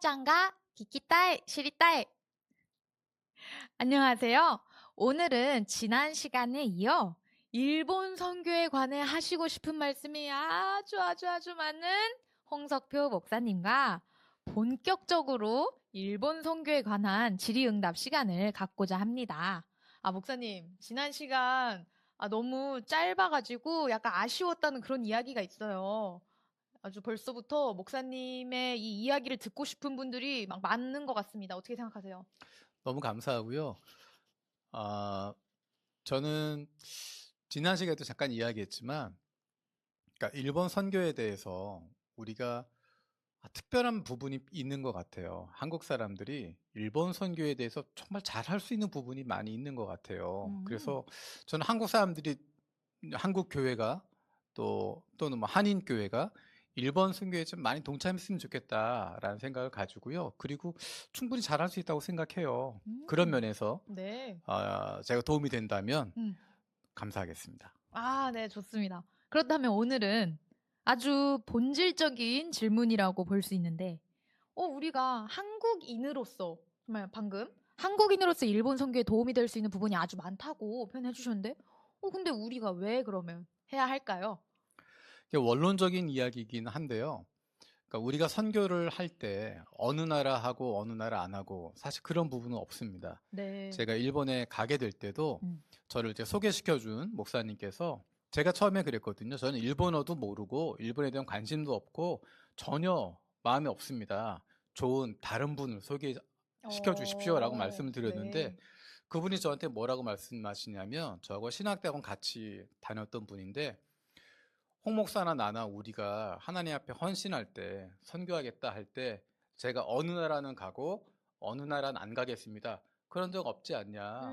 赤ちゃんが 聞きたい, 知りたい. 안녕하세요. 오늘은 지난 시간에 이어 일본 선교에 관해 하시고 싶은 말씀이 아주 많은 홍석표 목사님과 본격적으로 일본 선교에 관한 질의응답 시간을 갖고자 합니다. 목사님, 지난 시간 너무 짧아가지고 약간 아쉬웠다는 그런 이야기가 있어요. 아주 벌써부터 목사님의 이 이야기를 듣고 싶은 분들이 막 많은 것 같습니다. 어떻게 생각하세요? 너무 감사하고요. 저는 지난 시간에도 잠깐 이야기했지만, 그러니까 일본 선교에 대해서 우리가 특별한 부분이 있는 것 같아요. 한국 사람들이 일본 선교에 대해서 정말 잘할 수 있는 부분이 많이 있는 것 같아요. 그래서 저는 한국 사람들이, 한국 교회가 또는 뭐 한인 교회가 일본 선교에 좀 많이 동참했으면 좋겠다라는 생각을 가지고요. 그리고 충분히 잘할 수 있다고 생각해요. 그런 면에서 네. 제가 도움이 된다면 감사하겠습니다. 네, 좋습니다. 그렇다면 오늘은 아주 본질적인 질문이라고 볼 수 있는데, 우리가 한국인으로서, 정말 방금 한국인으로서 일본 선교에 도움이 될 수 있는 부분이 아주 많다고 표현해 주셨는데, 근데 우리가 왜 그러면 해야 할까요? 이게 원론적인 이야기이긴 한데요. 그러니까 우리가 선교를 할 때 어느 나라 하고 어느 나라 안 하고 사실 그런 부분은 없습니다. 네. 제가 일본에 가게 될 때도 저를 이제 소개시켜준 목사님께서, 제가 처음에 그랬거든요. 저는 일본어도 모르고 일본에 대한 관심도 없고 전혀 마음이 없습니다. 좋은 다른 분을 소개시켜 주십시오라고 말씀을 드렸는데, 네. 그분이 저한테 뭐라고 말씀하시냐면, 저하고 신학대학원 같이 다녔던 분인데, 홍 목사나 나나 우리가 하나님 앞에 헌신할 때, 선교하겠다 할 때 제가 어느 나라는 가고 어느 나라는 안 가겠습니다, 그런 적 없지 않냐.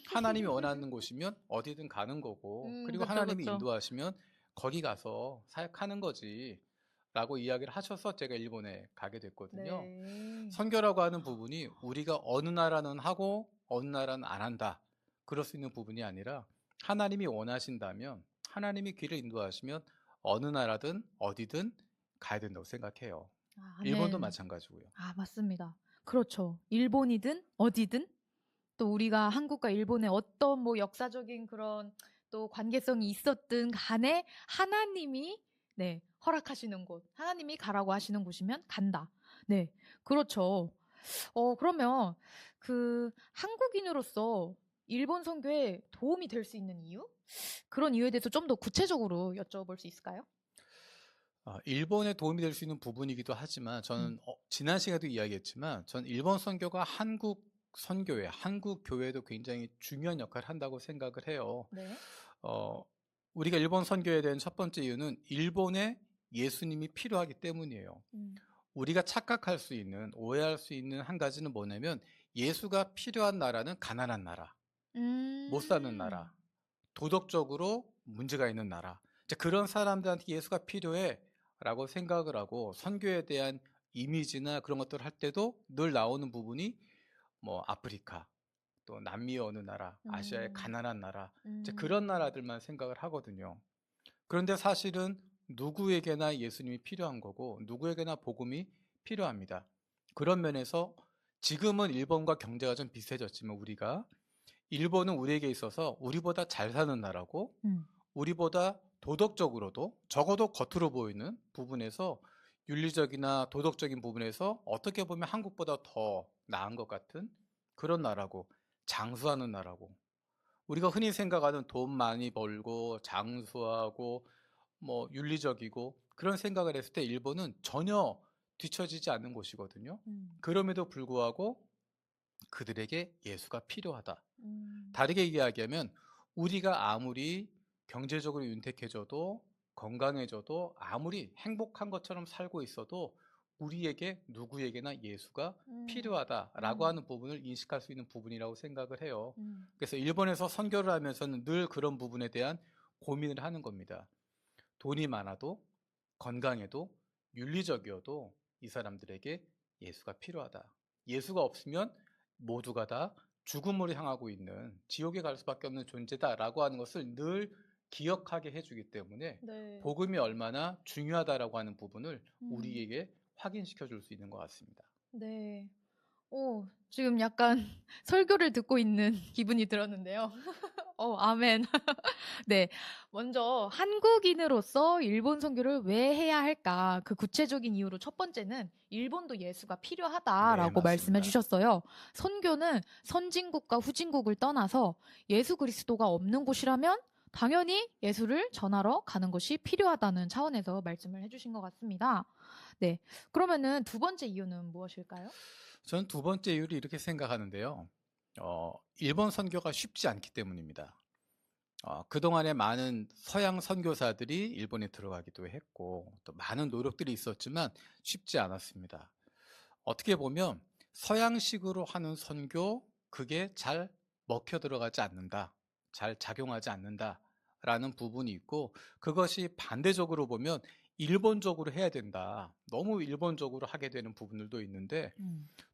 하나님이 원하는 곳이면 어디든 가는 거고, 그리고 그쵸, 하나님이 그쵸. 인도하시면 거기 가서 사역하는 거지 라고 이야기를 하셔서 제가 일본에 가게 됐거든요. 네. 선교라고 하는 부분이 우리가 어느 나라는 하고 어느 나라는 안 한다, 그럴 수 있는 부분이 아니라, 하나님이 원하신다면, 하나님이 길을 인도하시면 어느 나라든 어디든 가야 된다고 생각해요. 일본도 네. 마찬가지고요. 맞습니다. 그렇죠. 일본이든 어디든 또 우리가 한국과 일본의 어떤 뭐 역사적인 그런 또 관계성이 있었든 간에 하나님이 허락하시는 곳, 하나님이 가라고 하시는 곳이면 간다. 네, 그렇죠. 그러면 그 한국인으로서 일본 선교에 도움이 될 수 있는 이유? 그런 이유에 대해서 좀 더 구체적으로 여쭤볼 수 있을까요? 일본에 도움이 될 수 있는 부분이기도 하지만, 저는 지난 시간에도 이야기했지만, 저는 일본 선교가 한국 선교회, 한국 교회에도 굉장히 중요한 역할을 한다고 생각을 해요. 네. 우리가 일본 선교에 대한 첫 번째 이유는 일본에 예수님이 필요하기 때문이에요. 우리가 착각할 수 있는, 오해할 수 있는 한 가지는 뭐냐면, 예수가 필요한 나라는 가난한 나라, 못 사는 나라, 도덕적으로 문제가 있는 나라, 그런 사람들한테 예수가 필요해 라고 생각을 하고, 선교에 대한 이미지나 그런 것들을 할 때도 늘 나오는 부분이 뭐 아프리카, 또 남미의 어느 나라, 아시아의 가난한 나라, 그런 나라들만 생각을 하거든요. 그런데 사실은 누구에게나 예수님이 필요한 거고, 누구에게나 복음이 필요합니다. 그런 면에서 지금은 일본과 경제가 좀 비슷해졌지만, 일본은 우리에게 있어서 우리보다 잘 사는 나라고, 우리보다 도덕적으로도, 적어도 겉으로 보이는 부분에서, 윤리적이나 도덕적인 부분에서 어떻게 보면 한국보다 더 나은 것 같은 그런 나라고, 장수하는 나라고, 우리가 흔히 생각하는 돈 많이 벌고 장수하고 뭐 윤리적이고 그런 생각을 했을 때, 일본은 전혀 뒤처지지 않는 곳이거든요. 그럼에도 불구하고 그들에게 예수가 필요하다. 다르게 이야기하면, 우리가 아무리 경제적으로 윤택해져도, 건강해져도, 아무리 행복한 것처럼 살고 있어도 우리에게 누구에게나 예수가 필요하다라고 하는 부분을 인식할 수 있는 부분이라고 생각을 해요. 그래서 일본에서 선교를 하면서는 늘 그런 부분에 대한 고민을 하는 겁니다. 돈이 많아도, 건강해도, 윤리적이어도 이 사람들에게 예수가 필요하다. 예수가 없으면 모두가 다 죽음으로 향하고 있는, 지옥에 갈 수밖에 없는 존재다라고 하는 것을 늘 기억하게 해주기 때문에, 복음이 얼마나 중요하다라고 하는 부분을 우리에게 확인시켜 줄 수 있는 것 같습니다. 네. 지금 약간 설교를 듣고 있는 기분이 들었는데요. 아멘. 네. 먼저 한국인으로서 일본 선교를 왜 해야 할까? 그 구체적인 이유로 첫 번째는 일본도 예수가 네, 필요하다라고 말씀해 맞습니다. 주셨어요. 선교는 선진국과 후진국을 떠나서 예수 그리스도가 없는 곳이라면 당연히 예수를 전하러 가는 것이 필요하다는 차원에서 말씀을 해주신 것 같습니다. 네. 그러면은 두 번째 이유는 무엇일까요? 저는 두 번째 이유를 이렇게 생각하는데요. 일본 선교가 쉽지 않기 때문입니다. 그동안에 많은 서양 선교사들이 일본에 들어가기도 했고, 또 많은 노력들이 있었지만 쉽지 않았습니다. 어떻게 보면 서양식으로 하는 선교, 그게 잘 먹혀 들어가지 않는다, 잘 작용하지 않는다라는 부분이 있고, 그것이 반대적으로 보면 일본적으로 해야 된다, 너무 일본적으로 하게 되는 부분들도 있는데,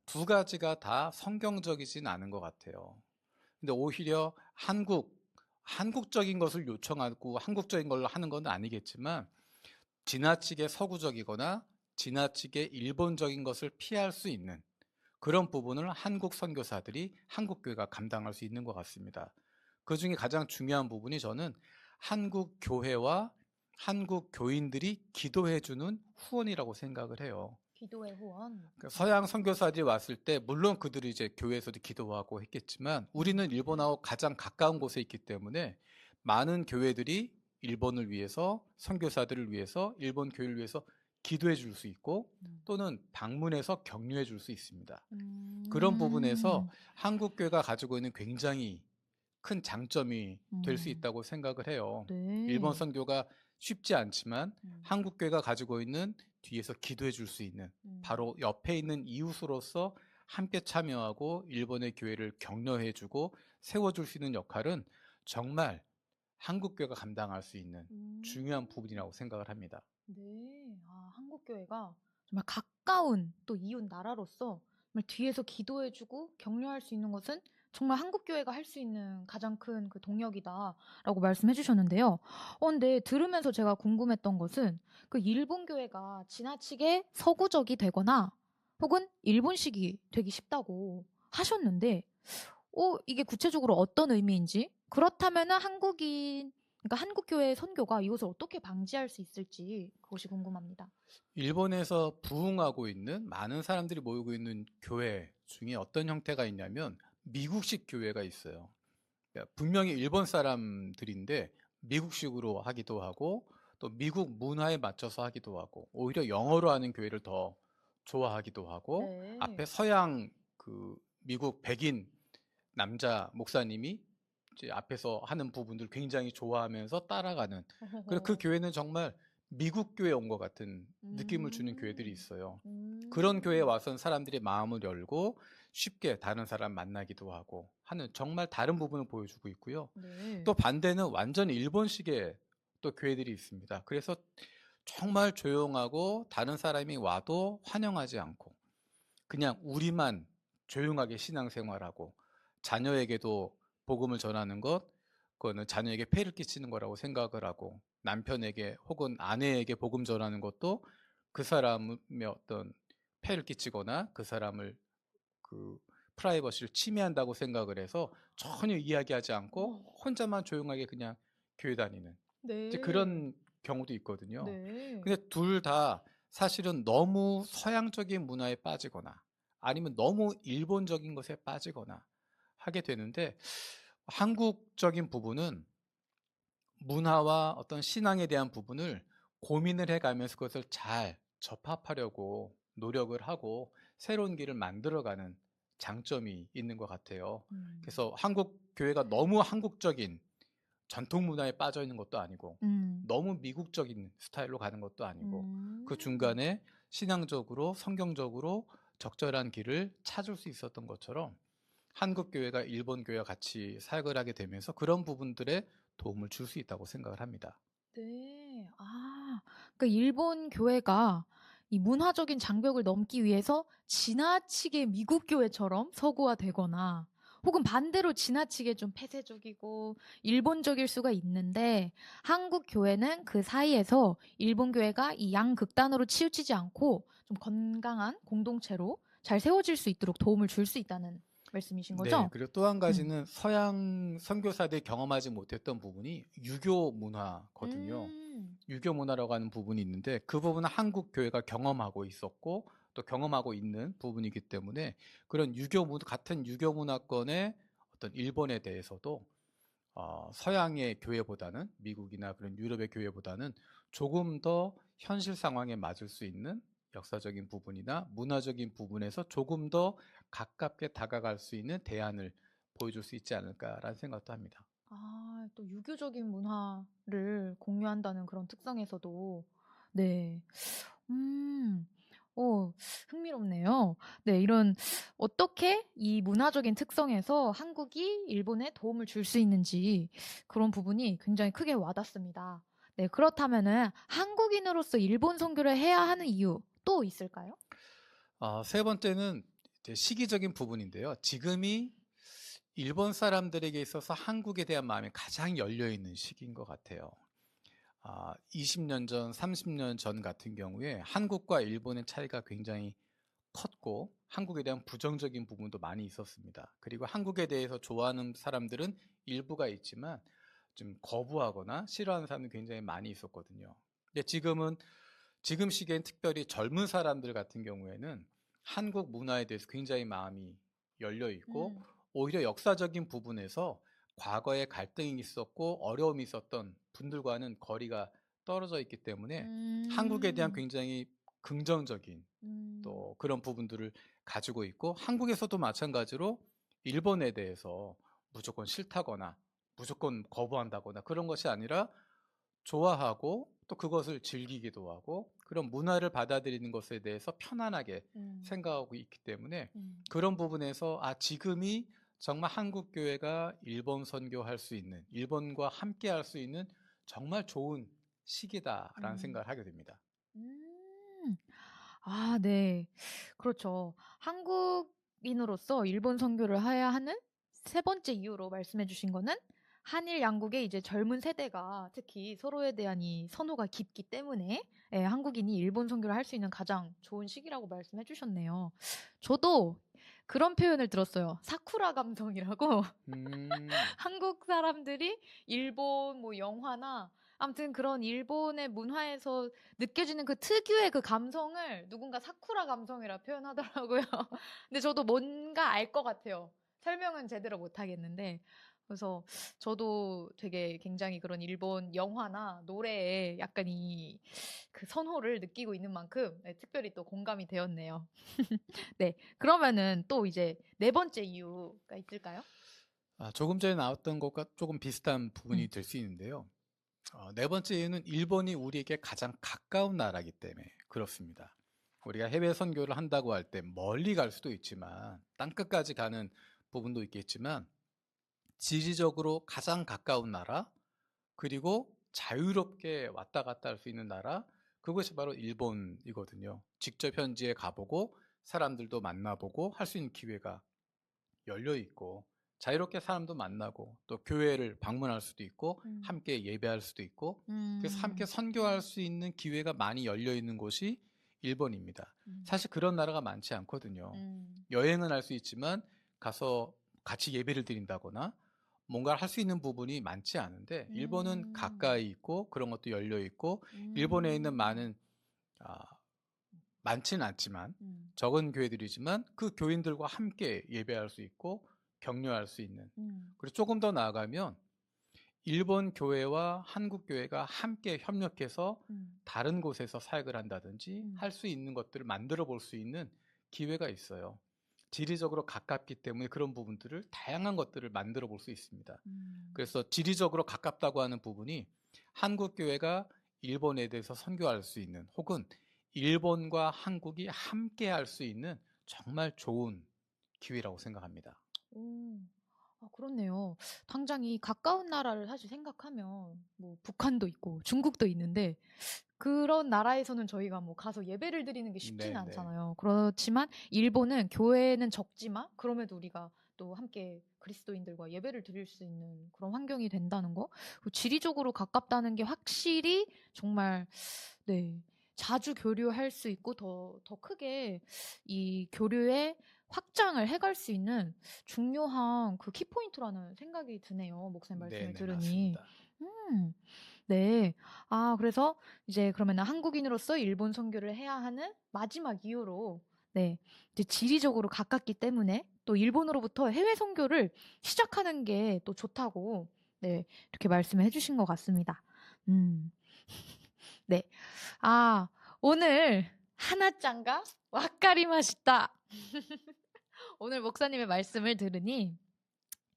두 가지가 다 성경적이진 않은 것 같아요. 근데 오히려 한국적인 것을 요청하고 한국적인 걸로 하는 건 아니겠지만, 지나치게 서구적이거나 지나치게 일본적인 것을 피할 수 있는 그런 부분을 한국 선교사들이 한국교회가 감당할 수 있는 것 같습니다. 그 중에 가장 중요한 부분이 저는 한국 교회와 한국 교인들이 기도해주는 후원이라고 생각을 해요. 기도의 후원. 그러니까 서양 선교사들이 왔을 때 물론 그들이 이제 교회에서도 기도하고 했겠지만 우리는 일본하고 가장 가까운 곳에 있기 때문에 많은 교회들이 일본을 위해서 선교사들을 위해서 일본 교회를 위해서 기도해 줄 수 있고 또는 방문해서 격려해 줄 수 있습니다. 그런 부분에서 한국 교회가 가지고 있는 굉장히 큰 장점이 될 수 있다고 생각을 해요. 네. 일본 선교가 쉽지 않지만 한국 교회가 가지고 있는 뒤에서 기도해 줄 수 있는 바로 옆에 있는 이웃으로서 함께 참여하고 일본의 교회를 격려해 주고 세워줄 수 있는 역할은 정말 한국 교회가 감당할 수 있는 중요한 부분이라고 생각을 합니다. 네. 한국 교회가 정말 가까운 또 이웃 나라로서 정말 뒤에서 기도해주고 격려할 수 있는 것은 정말 한국 교회가 할 수 있는 가장 큰 그 동력이다라고 말씀해 주셨는데요. 근데 들으면서 제가 궁금했던 것은 그 일본 교회가 지나치게 서구적이 되거나 혹은 일본식이 되기 쉽다고 하셨는데, 이게 구체적으로 어떤 의미인지, 그렇다면은 그러니까 한국 교회의 선교가 이것을 어떻게 방지할 수 있을지 그것이 궁금합니다. 일본에서 부흥하고 있는 많은 사람들이 모이고 있는 교회 중에 어떤 형태가 있냐면 미국식 교회가 있어요. 그러니까 분명히 일본 사람들인데 미국식으로 하기도 하고 또 미국 문화에 맞춰서 하기도 하고 오히려 영어로 하는 교회를 더 좋아하기도 하고 네. 앞에 서양 그 미국 백인 남자 목사님이 이제 앞에서 하는 부분들 굉장히 좋아하면서 따라가는 그리고 그 교회는 정말 미국 교회 온 것 같은 느낌을 주는 교회들이 있어요. 그런 교회에 와선 사람들이 마음을 열고 쉽게 다른 사람 만나기도 하고 하는 정말 다른 부분을 보여주고 있고요. 네. 또 반대는 완전 일본식의 또 교회들이 있습니다. 그래서 정말 조용하고 다른 사람이 와도 환영하지 않고 그냥 우리만 조용하게 신앙생활하고 자녀에게도 복음을 전하는 것, 그거는 자녀에게 폐를 끼치는 거라고 생각을 하고 남편에게 혹은 아내에게 복음 전하는 것도 그 사람의 어떤 폐를 끼치거나 그 사람을 그 프라이버시를 침해한다고 생각을 해서 전혀 이야기하지 않고 혼자만 조용하게 그냥 교회 다니는 이제 네. 그런 경우도 있거든요. 네. 근데 둘 다 사실은 너무 서양적인 문화에 빠지거나 아니면 너무 일본적인 것에 빠지거나 하게 되는데 한국적인 부분은 문화와 어떤 신앙에 대한 부분을 고민을 해가면서 그것을 잘 접합하려고 노력을 하고 새로운 길을 만들어가는 장점이 있는 것 같아요. 그래서 한국 교회가 너무 한국적인 전통 문화에 빠져 있는 것도 아니고 너무 미국적인 스타일로 가는 것도 아니고 그 중간에 신앙적으로 성경적으로 적절한 길을 찾을 수 있었던 것처럼 한국 교회가 일본 교회와 같이 사역을 하게 되면서 그런 부분들에 도움을 줄 수 있다고 생각을 합니다. 네. 그러니까 일본 교회가 이 문화적인 장벽을 넘기 위해서 지나치게 미국 교회처럼 서구화되거나 혹은 반대로 지나치게 좀 폐쇄적이고 일본적일 수가 있는데, 한국 교회는 그 사이에서 일본 교회가 이 양극단으로 치우치지 않고 좀 건강한 공동체로 잘 세워질 수 있도록 도움을 줄 수 있다는 말씀이신 네, 거죠? 그리고 또 한 가지는 서양 선교사들이 경험하지 못했던 부분이 유교 문화거든요. 음. 유교 문화라고 하는 부분이 있는데 그 부분은 한국 교회가 경험하고 있었고 또 경험하고 있는 부분이기 때문에 그런 같은 유교 문화권의 어떤 일본에 대해서도 서양의 교회보다는 미국이나 그런 유럽의 교회보다는 조금 더 현실 상황에 맞을 수 있는 역사적인 부분이나 문화적인 부분에서 조금 더 가깝게 다가갈 수 있는 대안을 보여줄 수 있지 않을까라는 생각도 합니다. 아, 또 유교적인 문화를 공유한다는 그런 특성에서도, 네. 음, 오, 흥미롭네요. 네, 어떻게 이 문화적인 특성에서 한국이 일본에 도움을 줄 수 있는지 그런 부분이 굉장히 크게 와닿습니다. 네, 그렇다면은 한국인으로서 일본 선교를 해야 하는 이유 또 있을까요? 세 번째는 이제 시기적인 부분인데요. 지금이 일본 사람들에게 있어서 한국에 대한 마음이 가장 열려 있는 시기인 것 같아요. 20년 전, 30년 전 같은 경우에 한국과 일본의 차이가 굉장히 컸고 한국에 대한 부정적인 부분도 많이 있었습니다. 그리고 한국에 대해서 좋아하는 사람들은 일부가 있지만 좀 거부하거나 싫어하는 사람이 굉장히 많이 있었거든요. 근데 지금 시기엔 특별히 젊은 사람들 같은 경우에는 한국 문화에 대해서 굉장히 마음이 열려 있고 오히려 역사적인 부분에서 과거에 갈등이 있었고 어려움이 있었던 분들과는 거리가 떨어져 있기 때문에 한국에 대한 음, 굉장히 긍정적인 음, 또 그런 부분들을 가지고 있고 한국에서도 마찬가지로 일본에 대해서 무조건 싫다거나 무조건 거부한다거나 그런 것이 아니라 좋아하고 또 그것을 즐기기도 하고 그런 문화를 받아들이는 것에 대해서 편안하게 음, 생각하고 있기 때문에 음, 그런 부분에서 지금이 정말 한국 교회가 일본 선교할 수 있는 일본과 함께 할 수 있는 정말 좋은 시기다라는 음. 생각을 하게 됩니다. 음. 아, 네. 그렇죠. 한국인으로서 일본 선교를 해야 하는 세 번째 이유로 말씀해 주신 거는 한일 양국의 이제 젊은 세대가 특히 서로에 대한 이 선호가 깊기 때문에 예, 한국인이 일본 선교를 할 수 있는 가장 좋은 시기라고 말씀해 주셨네요. 저도 그런 표현을 들었어요. 사쿠라 감성이라고. 음, 한국 사람들이 일본 뭐 영화나 아무튼 그런 일본의 문화에서 느껴지는 그 특유의 그 감성을 누군가 사쿠라 감성이라 표현하더라고요. 근데 저도 뭔가 알 것 같아요. 설명은 제대로 못 하겠는데. 그래서 저도 되게 굉장히 그런 일본 영화나 노래에 약간 그 선호를 느끼고 있는 만큼 네, 특별히 또 공감이 되었네요. 네. 그러면은 또 이제 네 번째 이유가 있을까요? 조금 전에 나왔던 것과 조금 비슷한 부분이 음. 될 수 있는데요. 네 번째 이유는 일본이 우리에게 가장 가까운 나라이기 때문에 그렇습니다. 우리가 해외 선교를 한다고 할 때 멀리 갈 수도 있지만 땅끝까지 가는 부분도 있겠지만 지리적으로 가장 가까운 나라 그리고 자유롭게 왔다 갔다 할 수 있는 나라 그것이 바로 일본이거든요. 직접 현지에 가보고 사람들도 만나보고 할 수 있는 기회가 열려 있고 자유롭게 사람도 만나고 또 교회를 방문할 수도 있고 음. 함께 예배할 수도 있고 그래서 함께 음. 선교할 수 있는 기회가 많이 열려 있는 곳이 일본입니다. 음. 사실 그런 나라가 많지 않거든요. 음. 여행은 할 수 있지만 가서 같이 예배를 드린다거나 뭔가를 할 수 있는 부분이 많지 않은데 일본은 음. 가까이 있고 그런 것도 열려 있고 일본에 있는 음. 많은 아, 많지는 않지만 음. 적은 교회들이지만 그 교인들과 함께 예배할 수 있고 격려할 수 있는 음. 그리고 조금 더 나아가면 일본 교회와 한국 교회가 함께 협력해서 음. 다른 곳에서 사역을 한다든지 음. 할 수 있는 것들을 만들어 볼 수 있는 기회가 있어요. 지리적으로 가깝기 때문에 그런 부분들을 다양한 것들을 만들어 볼 수 있습니다. 음. 그래서 지리적으로 가깝다고 하는 부분이 한국 교회가 일본에 대해서 선교할 수 있는 혹은 일본과 한국이 함께 할 수 있는 정말 좋은 기회라고 생각합니다. 오. 아, 그렇네요. 당장 이 가까운 나라를 사실 생각하면 뭐 북한도 있고 중국도 있는데 그런 나라에서는 저희가 뭐 가서 예배를 드리는 게 쉽지는 네네. 않잖아요. 그렇지만 일본은 교회는 적지만 그럼에도 우리가 또 함께 그리스도인들과 예배를 드릴 수 있는 그런 환경이 된다는 거. 지리적으로 가깝다는 게 확실히 정말 네. 자주 교류할 수 있고 더 크게 이 교류의 확장을 해갈 수 있는 중요한 그 키포인트라는 생각이 드네요. 목사님 말씀을 네네, 들으니. 맞습니다. 음, 네. 아, 그래서 이제 그러면은 한국인으로서 일본 선교를 해야 하는 마지막 이유로, 네. 이제 지리적으로 가깝기 때문에 또 일본으로부터 해외 선교를 시작하는 게 또 좋다고, 네. 이렇게 말씀을 해주신 것 같습니다. 음, 네. 아, 오늘 하나짱가 와까리 맛있다. 오늘 목사님의 말씀을 들으니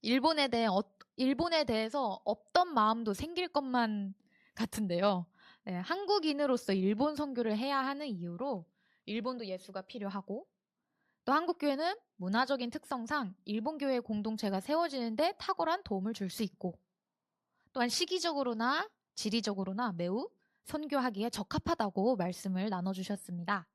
일본에 대해서 없던 마음도 생길 것만 같은데요. 네, 한국인으로서 일본 선교를 해야 하는 이유로 일본도 예수가 필요하고 또 한국교회는 문화적인 특성상 일본 교회 공동체가 세워지는데 탁월한 도움을 줄 수 있고 또한 시기적으로나 지리적으로나 매우 선교하기에 적합하다고 말씀을 나눠주셨습니다.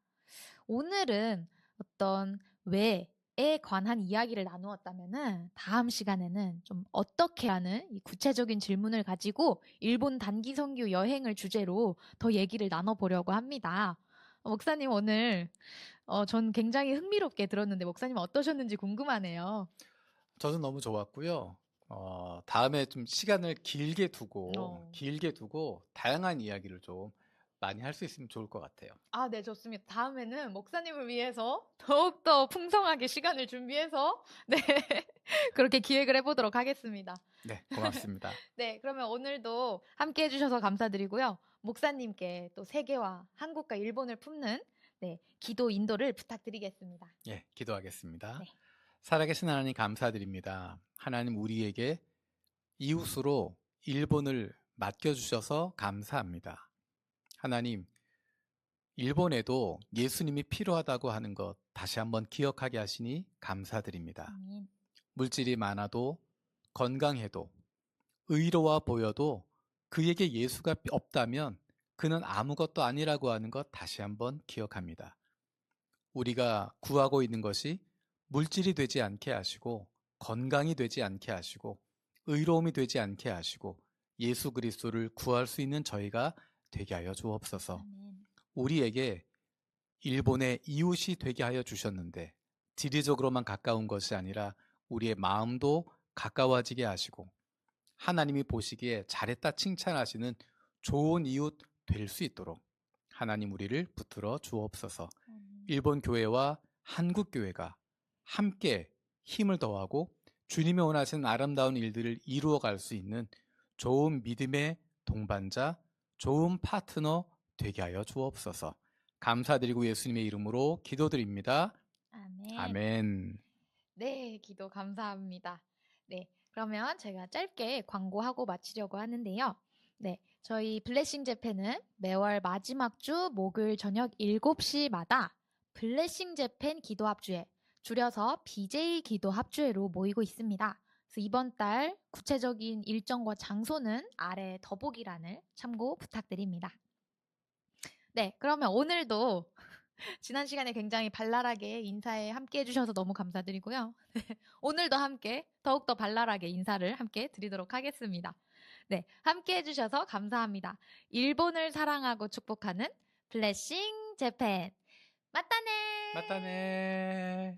오늘은 어떤 왜에 관한 이야기를 나누었다면은 다음 시간에는 좀 어떻게 하는 이 구체적인 질문을 가지고 일본 단기 선교 여행을 주제로 더 얘기를 나눠보려고 합니다. 목사님 오늘 전 굉장히 흥미롭게 들었는데 목사님 어떠셨는지 궁금하네요. 저도 너무 좋았고요. 다음에 좀 시간을 어. 길게 두고 다양한 이야기를 좀 많이 할 수 있으면 좋을 것 같아요. 아, 네, 좋습니다. 다음에는 목사님을 위해서 더욱더 풍성하게 시간을 준비해서 네, 그렇게 기획을 해보도록 하겠습니다. 네, 고맙습니다. 네, 그러면 오늘도 함께 해주셔서 감사드리고요. 목사님께 또 세계와 한국과 일본을 품는 네, 기도 인도를 부탁드리겠습니다. 예, 기도하겠습니다. 네. 살아계신 하나님 감사드립니다. 하나님 우리에게 이웃으로 일본을 맡겨주셔서 감사합니다. 하나님, 일본에도 예수님이 필요하다고 하는 것 다시 한번 기억하게 하시니 감사드립니다. 아멘. 물질이 많아도 건강해도 의로워 보여도 그에게 예수가 없다면 그는 아무것도 아니라고 하는 것 다시 한번 기억합니다. 우리가 구하고 있는 것이 물질이 되지 않게 하시고 건강이 되지 않게 하시고 의로움이 되지 않게 하시고 예수 그리스도를 구할 수 있는 저희가 되게 하여 주옵소서. 아멘. 우리에게 일본의 이웃이 되게 하여 주셨는데 지리적으로만 가까운 것이 아니라 우리의 마음도 가까워지게 하시고 하나님이 보시기에 잘했다 칭찬하시는 좋은 이웃 될 수 있도록 하나님 우리를 붙들어 주옵소서. 일본 교회와 한국 교회가 함께 힘을 더하고 주님이 원하시는 아름다운 일들을 이루어갈 수 있는 좋은 믿음의 동반자, 좋은 파트너 되게 하여 주옵소서. 감사드리고 예수님의 이름으로 기도드립니다. 아멘. 아멘. 네, 기도 감사합니다. 네, 그러면 제가 짧게 광고하고 마치려고 하는데요. 네, 저희 블레싱 재팬은 매월 마지막 주 목요일 저녁 7시마다 블레싱 재팬 기도 합주회, 줄여서 BJ 기도 합주회로 모이고 있습니다. 그래서 이번 달 구체적인 일정과 장소는 아래 더보기란을 참고 부탁드립니다. 네, 그러면 오늘도 지난 시간에 굉장히 발랄하게 인사에 함께 해주셔서 너무 감사드리고요. 오늘도 함께 더욱더 발랄하게 인사를 함께 드리도록 하겠습니다. 네, 함께 해주셔서 감사합니다. 일본을 사랑하고 축복하는 블레싱 재팬. 맞다네! 맞다네.